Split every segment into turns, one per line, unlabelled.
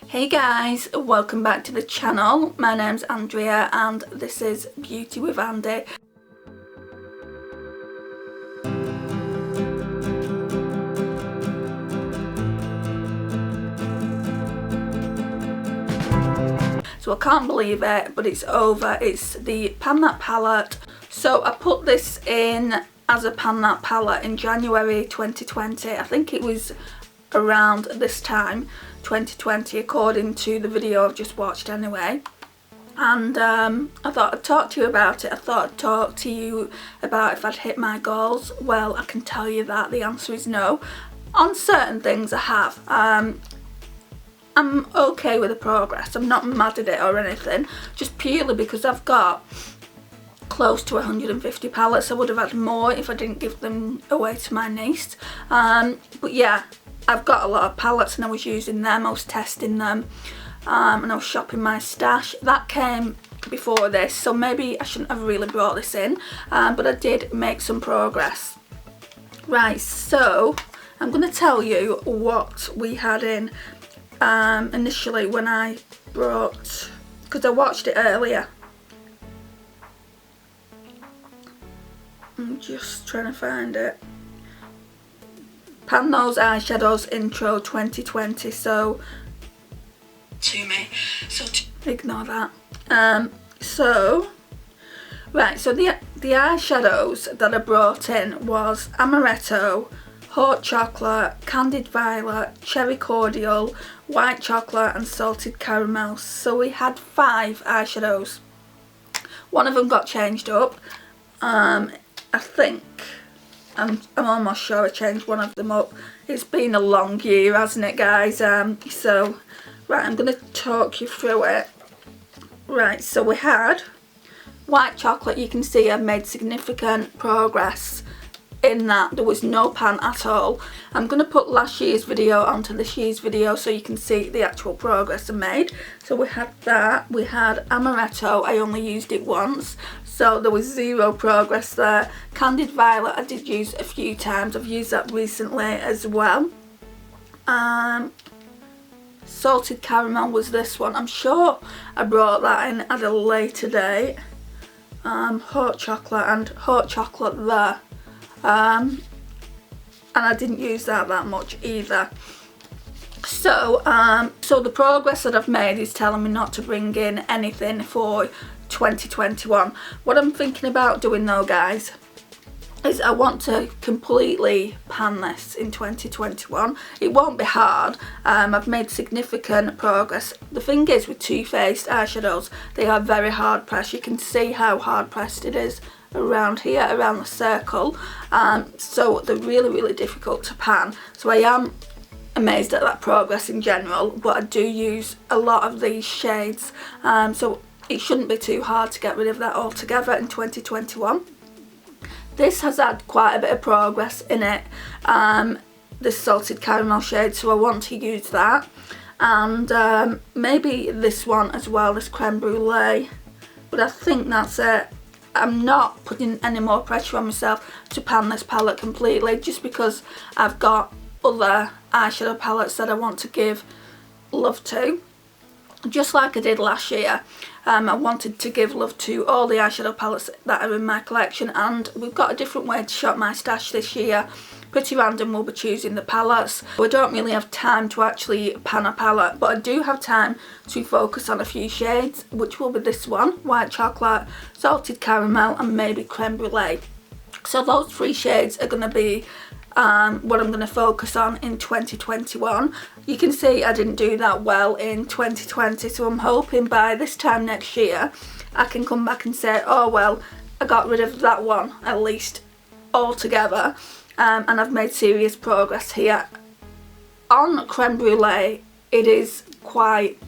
Hey guys, welcome back to the channel. My name's Andrea and this is Beauty with Andy. So I can't believe it, but it's over. It's the Pan That palette. So I put this in as a Pan That palette in January 2020. I think it was around this time, 2020, according to the video I've just watched anyway. And I thought I'd talk to you about it. I thought I'd talk to you about if I'd hit my goals. Well, I can tell you that the answer is no. On certain things I have. I'm okay with the progress. I'm not mad at it or anything, just purely because I've got close to 150 palettes. I would have had more if I didn't give them away to my niece. But yeah, I've got a lot of palettes and I was using them, I was testing them, and I was shopping my stash. That came before this, so maybe I shouldn't have really brought this in, but I did make some progress. Right, so I'm going to tell you what we had in initially when I brought, because I watched it earlier. I'm just trying to find it. Pan Those Eyeshadows Intro 2020, so to me, so ignore that. Right, so the eyeshadows that I brought in was Amaretto, Hot Chocolate, Candied Violet, Cherry Cordial, White Chocolate and Salted Caramel. So we had 5 eyeshadows. One of them got changed up. I think, I'm almost sure I changed one of them up. It's been a long year, hasn't it, guys? So, right, I'm going to talk you through it. Right, so we had White Chocolate. You can see I've made significant progress in that. There was no pan at all. I'm going to put last year's video onto this year's video so you can see the actual progress I made. So we had that. We had Amaretto. I only used it once, so there was 0 progress there. Candied Violet I did use a few times. I've used that recently as well. Salted Caramel was this one. I'm sure I brought that in at a later date. Hot Chocolate and Hot Chocolate there. And I didn't use that much either. So the progress that I've made is telling me not to bring in anything for 2021. What I'm thinking about doing though, guys, is I want to completely pan this in 2021. It won't be hard. I've made significant progress. The thing is with Too Faced eyeshadows, they are very hard pressed. You can see how hard pressed it is around here, around the circle. So they're really difficult to pan. So I am amazed at that progress in general, but I do use a lot of these shades. So it shouldn't be too hard to get rid of that altogether in 2021. This has had quite a bit of progress in it, this Salted Caramel shade, so I want to use that. And maybe this one as well, this Creme Brulee, but I think that's it. I'm not putting any more pressure on myself to pan this palette completely, just because I've got other eyeshadow palettes that I want to give love to. Just like I did last year, I wanted to give love to all the eyeshadow palettes that are in my collection, and we've got a different way to shop my stash this year. Pretty random, we'll be choosing the palettes. We don't really have time to actually pan a palette, but I do have time to focus on a few shades, which will be this one, White Chocolate, Salted Caramel and maybe Creme Brulee. So those 3 shades are going to be what I'm going to focus on in 2021. You can see I didn't do that well in 2020, so I'm hoping by this time next year I can come back and say, oh well, I got rid of that one at least altogether, and I've made serious progress here. On Creme Brulee, there's quite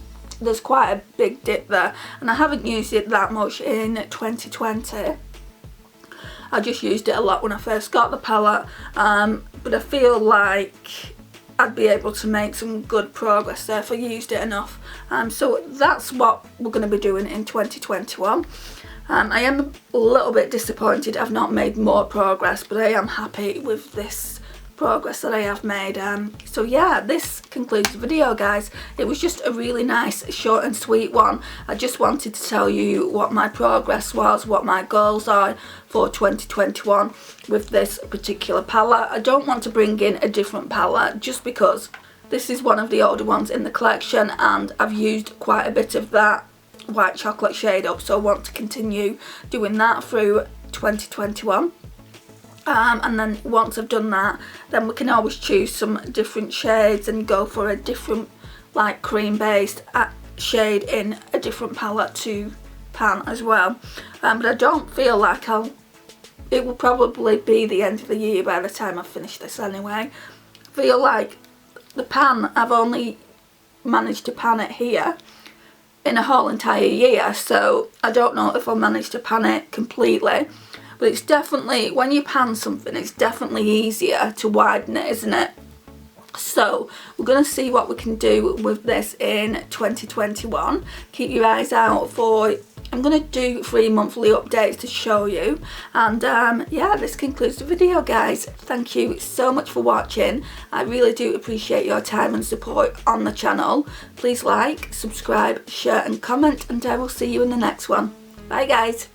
a big dip there, and I haven't used it that much in 2020. I just used it a lot when I first got the palette, but I feel like I'd be able to make some good progress there if I used it enough. So that's what we're going to be doing in 2021. I am a little bit disappointed I've not made more progress, but I am happy with this progress that I have made. So yeah, this concludes the video, guys. It was just a really nice, short and sweet one. I just wanted to tell you what my progress was, what my goals are for 2021 with this particular palette. I don't want to bring in a different palette just because this is one of the older ones in the collection and I've used quite a bit of that white chocolate shade up, so I want to continue doing that through 2021. And then once I've done that, then we can always choose some different shades and go for a different, like, cream based shade in a different palette to pan as well. But I don't feel like it will probably be the end of the year by the time I finish this anyway. I feel like the pan, I've only managed to pan it here in a whole entire year, so I don't know if I'll manage to pan it completely. But it's definitely, when you pan something, it's definitely easier to widen it, isn't it? So we're going to see what we can do with this in 2021. Keep your eyes out for, I'm going to do 3 monthly updates to show you. And yeah, this concludes the video, guys. Thank you so much for watching. I really do appreciate your time and support on the channel. Please like, subscribe, share and comment, and I will see you in the next one. Bye, guys.